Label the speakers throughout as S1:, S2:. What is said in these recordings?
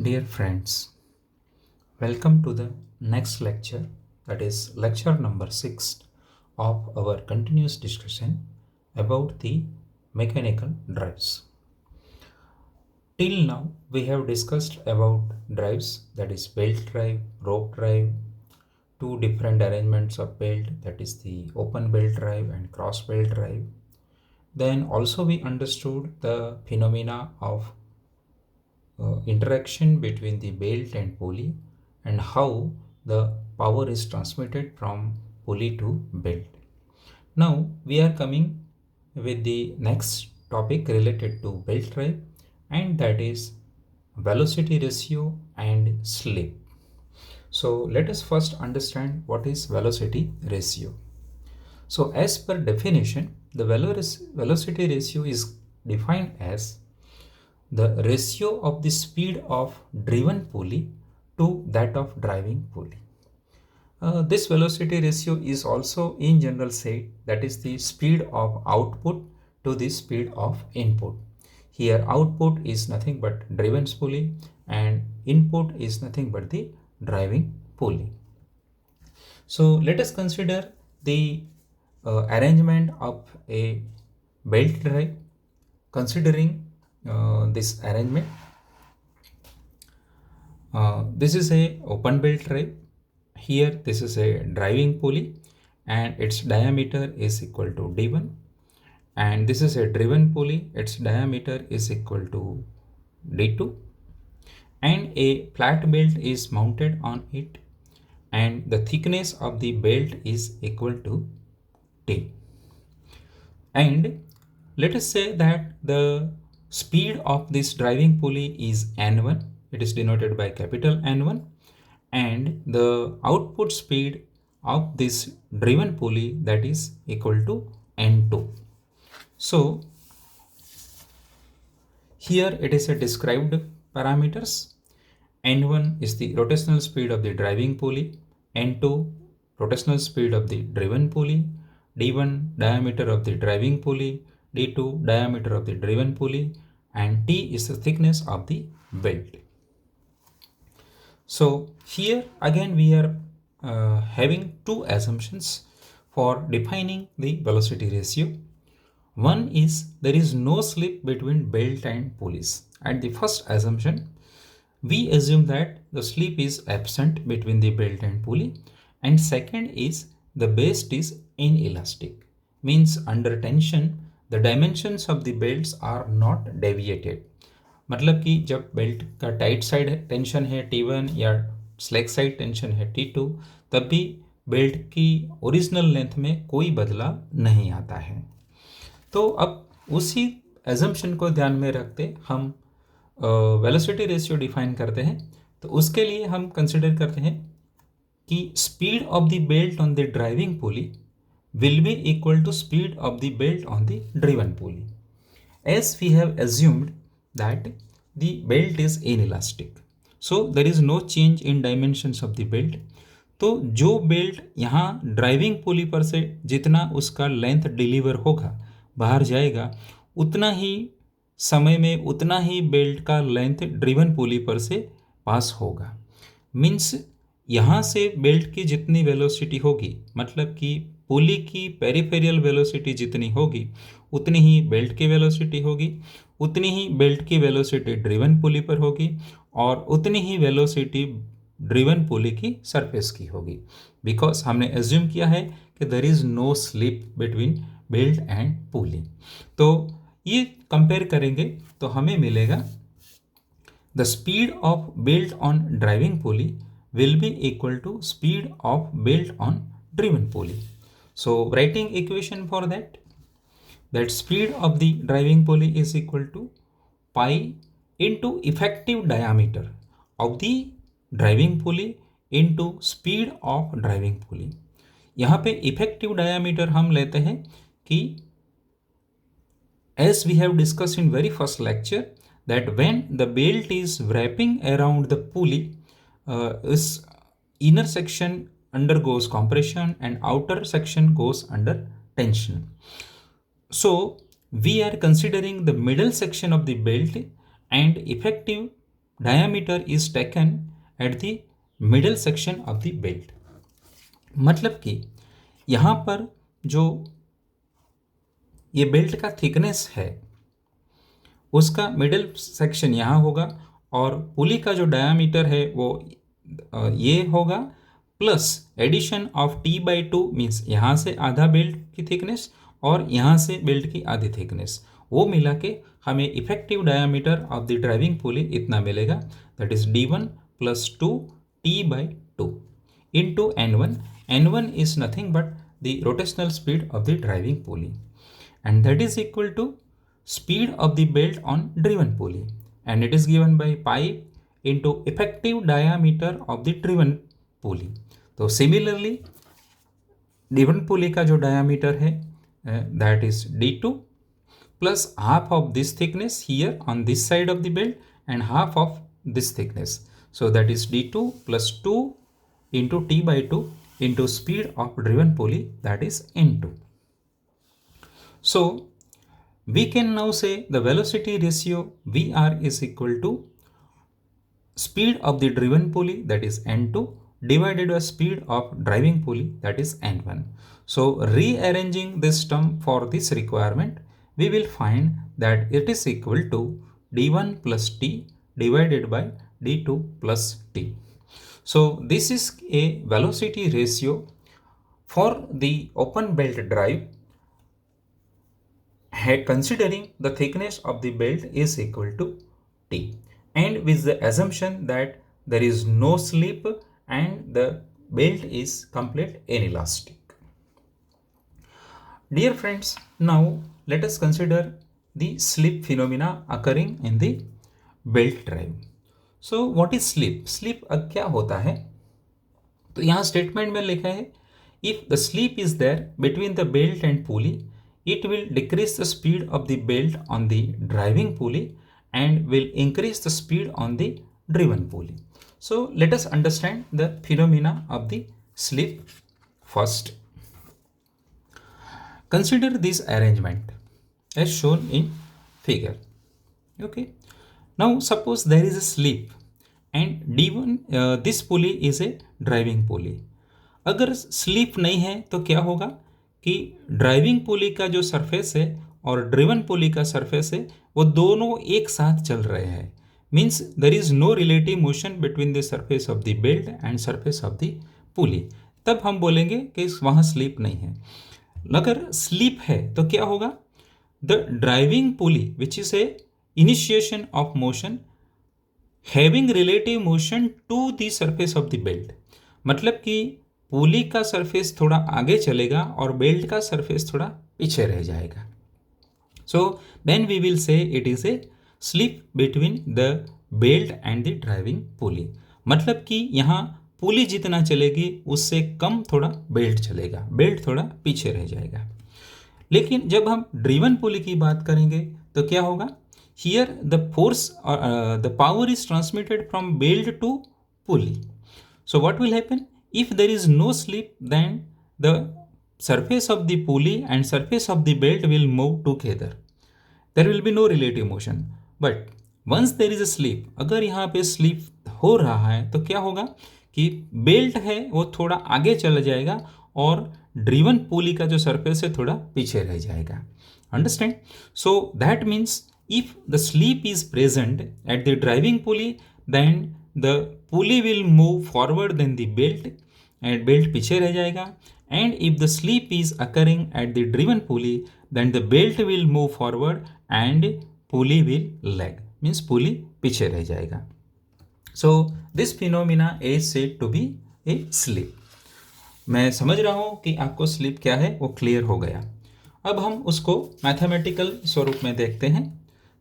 S1: Dear friends, welcome to the next lecture, that is lecture number 6 of our continuous discussion about the mechanical drives. Till now, we have discussed about drives, that is belt drive, rope drive, two different arrangements of belt, that is the open belt drive and cross belt drive. Then also we understood the phenomena of interaction between the belt and pulley and how the power is transmitted from pulley to belt. Now we are coming with the next topic related to belt drive, and that is velocity ratio and slip. So let us first understand what is velocity ratio. So as per definition, the velocity ratio is defined as the ratio of the speed of driven pulley to that of driving pulley. This velocity ratio is also in general said that is the speed of output to the speed of input. Here output is nothing but driven pulley and input is nothing but the driving pulley. So let us consider the arrangement of a belt drive. Considering this arrangement, this is a open belt drive. Here this is a driving pulley and its diameter is equal to d1, and this is a driven pulley, its diameter is equal to d2, and a flat belt is mounted on it and the thickness of the belt is equal to t. And let us say that the speed of this driving pulley is n1, it is denoted by capital N1, and the output speed of this driven pulley, that is equal to n2. So here it is a described parameters. N1 is the rotational speed of the driving pulley, N2 rotational speed of the driven pulley, D1 diameter of the driving pulley, D2 diameter of the driven pulley, and T is the thickness of the belt. So here again we are having two assumptions for defining the velocity ratio. One is there is no slip between belt and pulleys. At the first assumption, we assume that the slip is absent between the belt and pulley, and second is the base is inelastic, means under tension the dimensions of the belts are not deviated. मतलब कि जब belt का tight side tension है T1 या slack side tension है T2, तब भी belt की ओरिजिनल लेंथ में कोई बदलाव नहीं आता है. तो अब उसी एजम्पशन को ध्यान में रखते हम वेलोसिटी रेशियो डिफाइन करते हैं. तो उसके लिए हम कंसिडर करते हैं कि speed of the belt on the driving pulley will be equal to speed of the belt on the driven pulley, as we have assumed that the belt is inelastic, so there is no change in dimensions of the belt. तो जो belt यहाँ driving पुली पर से जितना उसका length deliver होगा बाहर जाएगा, उतना ही समय में उतना ही बेल्ट का लेंथ ड्रिवन पुली पर से पास होगा. मीन्स यहाँ से बेल्ट की जितनी वेलोसिटी होगी, मतलब कि पुली की पेरिफेरियल वेलोसिटी जितनी होगी उतनी ही बेल्ट की वेलोसिटी होगी, उतनी ही बेल्ट की वेलोसिटी ड्रिवन पुली पर होगी और उतनी ही वेलोसिटी ड्रिवन पुली की सरफेस की होगी. बिकॉज हमने एज्यूम किया है कि there is no slip between belt and pulley. तो ये कंपेयर करेंगे तो हमें मिलेगा the speed of belt on driving pulley will be equal to speed of belt on driven pulley. So writing equation for that speed of the driving pulley is equal to pi into effective diameter of the driving pulley into speed of driving pulley. यहाँ पे effective diameter हम लेते हैं कि as we have discussed in very first lecture that when the belt is wrapping around the pulley, this inner section undergoes compression and outer section goes under tension. So we are considering the middle section of the belt and effective diameter is taken at the middle section of the belt. मतलब कि यहाँ पर जो ये belt का thickness है उसका middle section यहाँ होगा और पुली का जो डायामीटर है वो ये होगा, plus addition of T by two means यहाँ से आधा बेल्ट की थिकनेस और यहाँ से बेल्ट की आधी थिकनेस, वो मिला के हमें effective diameter of the driving pulley इतना मिलेगा, that is d1 plus 2 T by two into n1. n1 is nothing but the rotational speed of the driving pulley and that is equal to speed of the belt on driven pulley and it is given by pi into effective diameter of the driven pulley. तो similarly driven pulley का जो diameter है that is d2 plus half of this thickness here on this side of the belt and half of this thickness, so that is d2 plus 2 into t by 2 into speed of driven pulley, that is n2. So we can now say the velocity ratio Vr is equal to speed of the driven pulley, that is n2, divided by speed of driving pulley, that is n1. So rearranging this term for this requirement, we will find that it is equal to d1 plus t divided by d2 plus t. So this is a velocity ratio for the open belt drive considering the thickness of the belt is equal to T and with the assumption that there is no slip and the belt is complete inelastic. Dear friends, now let us consider the slip phenomena occurring in the belt drive. So what is slip? Slip क्या होता है? तो यहाँ statement में लिखा है if the slip is there between the belt and pulley, it will decrease the speed of the belt on the driving pulley and will increase the speed on the driven pulley. So let us understand the phenomena of the slip first. Consider this arrangement as shown in figure. Okay. Now suppose there is a slip and D1 this pulley is a driving pulley. अगर slip नहीं है तो क्या होगा कि driving पुली का जो surface है और ड्रिवन पुली का सरफेस है वो दोनों एक साथ चल रहे हैं, means there is no relative motion between the surface of the belt and surface of the pulley, तब हम बोलेंगे कि वहाँ स्लिप नहीं है. अगर स्लिप है तो क्या होगा, the driving pulley which is a initiation of motion having relative motion to the surface of the belt, मतलब कि पुली का सरफेस थोड़ा आगे चलेगा और बेल्ट का सरफेस थोड़ा पीछे रह जाएगा. So then we will say it is a slip between the belt and the driving pulley, मतलब कि यहाँ पुली जितना चलेगी उससे कम थोड़ा बेल्ट चलेगा, बेल्ट थोड़ा पीछे रह जाएगा. लेकिन जब हम ड्रिवन पुली की बात करेंगे तो क्या होगा, here the force the power is transmitted from belt to pulley. So what will happen, if there is no slip then the surface of the pulley and surface of the belt will move together, there will be no relative motion. But once there is a slip, अगर यहाँ पे slip हो रहा है तो क्या होगा कि बेल्ट है वो थोड़ा आगे चला जाएगा और ड्रिवन पुली का जो सरफेस है थोड़ा पीछे रह जाएगा. Understand? So that means if the slip is present at the driving pulley then the pulley will move forward than the belt and belt पीछे रह जाएगा, and if the slip is occurring at the driven pulley then the belt will move forward and pulley will lag, means pulley पीछे रह जाएगा. So this phenomena is said to be a slip. मैं समझ रहा हूँ कि आपको slip क्या है वो क्लियर हो गया. अब हम उसको मैथमेटिकल स्वरूप में देखते हैं.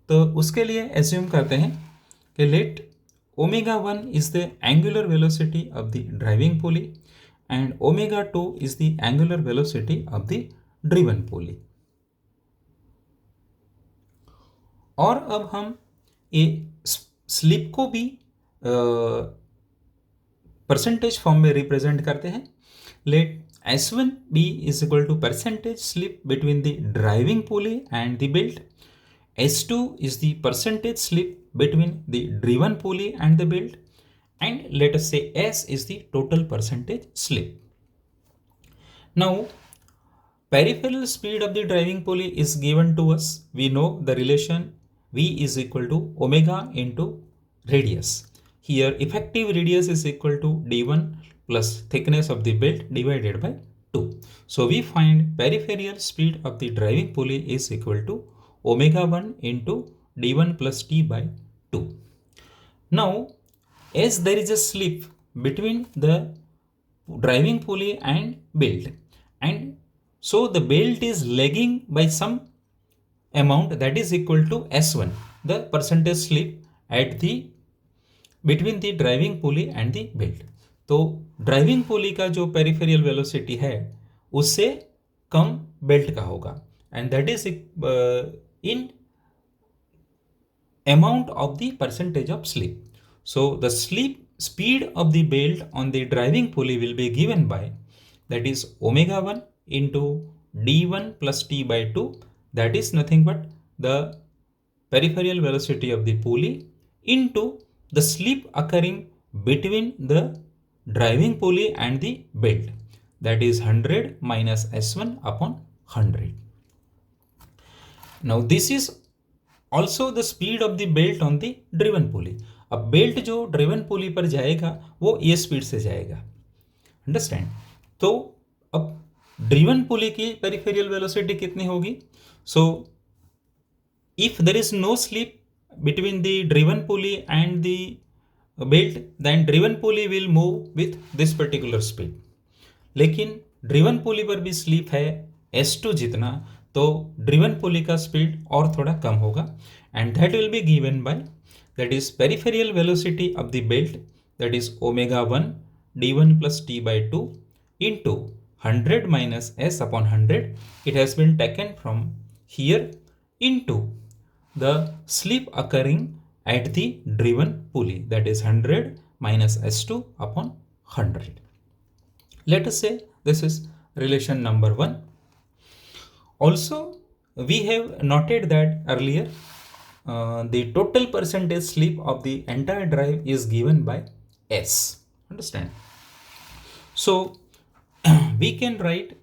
S1: तो उसके लिए एज्यूम करते हैं कि late omega 1 is the angular velocity of the driving pulley and omega 2 is the angular velocity of the driven pulley. और अब हम ये स्लिप को भी परसेंटेज फॉर्म में रिप्रेजेंट करते हैं. Let S1b is equal to percentage slip between the driving pulley and the belt S2 is the percentage slip between the driven pulley and the belt, and let us say S is the total percentage slip. Now, peripheral speed of the driving pulley is given to us. We know the relation V is equal to omega into radius. Here effective radius is equal to d1 plus thickness of the belt divided by 2. So we find peripheral speed of the driving pulley is equal to omega 1 into d1 plus t by 2. Now, as there is a slip between the driving pulley and belt, and so the belt is lagging by some amount that is equal to S1, the percentage slip at the between the driving pulley and the belt. तो driving पुली का जो peripheral velocity है उससे कम belt का होगा, and that is in amount of the percentage of slip. So the slip speed of the belt on the driving pulley will be given by, that is omega 1 into d1 plus t by 2, that is nothing but the peripheral velocity of the pulley into the slip occurring between the driving pulley and the belt, that is 100 minus s1 upon 100. Now this is also the speed of the belt on the driven pulley. अब belt जो driven pulley पर जाएगा वो ये speed से जाएगा, understand. तो अब ड्रिवन पुली की पेरिफेरियल वेलोसिटी कितनी होगी? So if there is no slip between the driven pulley and the belt, then driven pulley will move with this particular speed. लेकिन ड्रिवन पुली पर भी स्लिप है S2 जितना, तो ड्रिवन पुली का स्पीड और थोड़ा कम होगा, and that will be given by, that is peripheral velocity of the belt, that is omega 1 d1 plus t by 2 into 100 minus s upon 100. It has been taken from here into the slip occurring at the driven pulley, that is 100 minus s2 upon 100. Let us say this is relation number 1. Also, we have noted that earlier the total percentage slip of the entire drive is given by S. Understand? So, we can write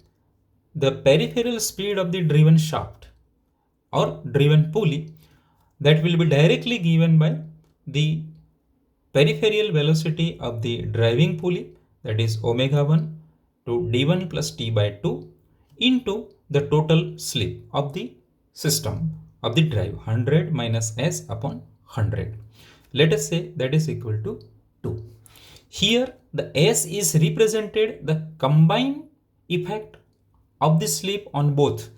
S1: the peripheral speed of the driven shaft or driven pulley, that will be directly given by the peripheral velocity of the driving pulley, that is omega 1 to d1 plus t by 2 into the total slip of the system of the drive, 100 minus s upon 100. Let us say that is equal to 2. Here the s is represented the combined effect of the slip on both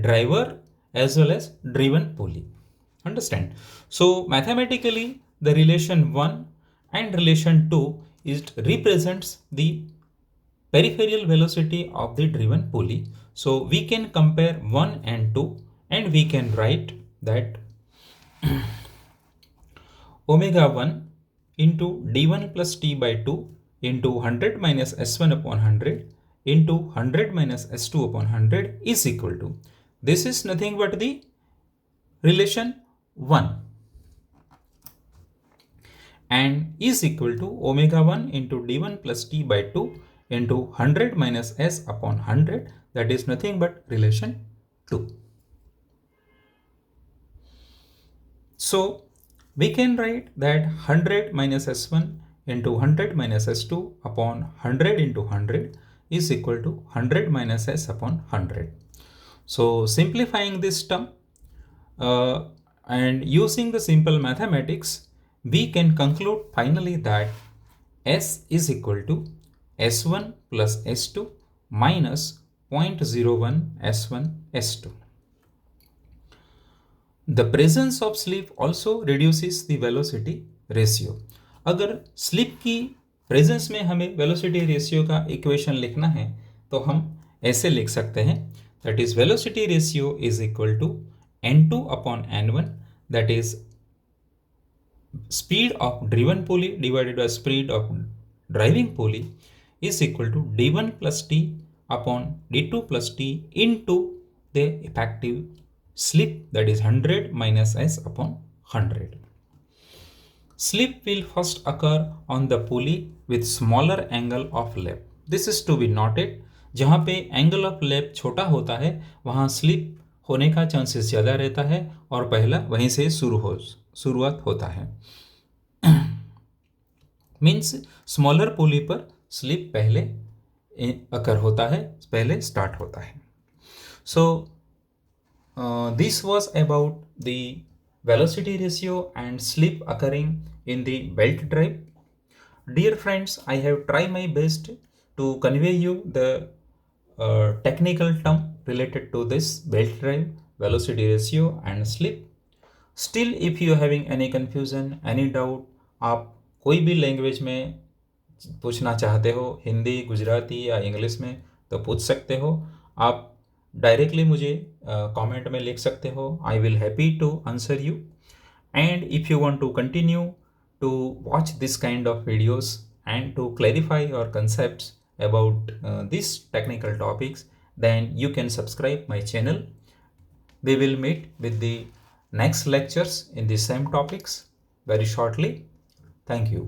S1: driver as well as driven pulley. Understand? So mathematically the relation 1 and relation 2 is represents the peripheral velocity of the driven pulley. So we can compare 1 and 2, and we can write that omega 1 into d1 plus t by 2 into 100 minus s1 upon 100 into 100 minus s2 upon 100 is equal to, this is nothing but the relation 1, and is equal to omega 1 into d1 plus t by 2 into 100 minus s upon 100, that is nothing but relation 2. So we can write that 100 minus s1 into 100 minus s2 upon 100 into 100 is equal to 100 minus s upon 100. So simplifying this term and using the simple mathematics, we can conclude finally that s is equal to s1 plus s2 minus 0.01 s1 s2. The presence of slip also reduces the velocity ratio. अगर slip की presence में हमें velocity ratio का equation लिखना है तो हम ऐसे लिख सकते हैं, that is velocity ratio is equal to n2 upon n1, that is speed of driven pulley divided by speed of driving pulley is equal to d1 plus t upon d2 plus t into the effective slip, that is 100 minus s upon 100. Slip will first occur on the pulley with smaller angle of lap. This is to be noted. जहाँ पे angle of lap छोटा होता है वहाँ slip होने का chances ज़्यादा रहता है और पहला वहीं से शुरुआत होता है. मीन्स स्मॉलर पुली पर स्लिप पहले अकर होता है, पहले स्टार्ट होता है. सो this was about the velocity ratio and slip occurring in the belt drive. Dear friends, I have tried my best to convey you the technical term related to this belt drive, velocity ratio and slip. Still, if you are having any confusion, any doubt, आप कोई भी language में पूछना चाहते हो, हिंदी, गुजराती या English में, तो पूछ सकते हो. आप डायरेक्टली मुझे कमेंट में लिख सकते हो. I will happy to answer you. And if you want to continue to watch this kind of videos and to clarify your concepts about these technical topics, then you can subscribe my channel. We will meet with the next lectures in the same topics very shortly. Thank you.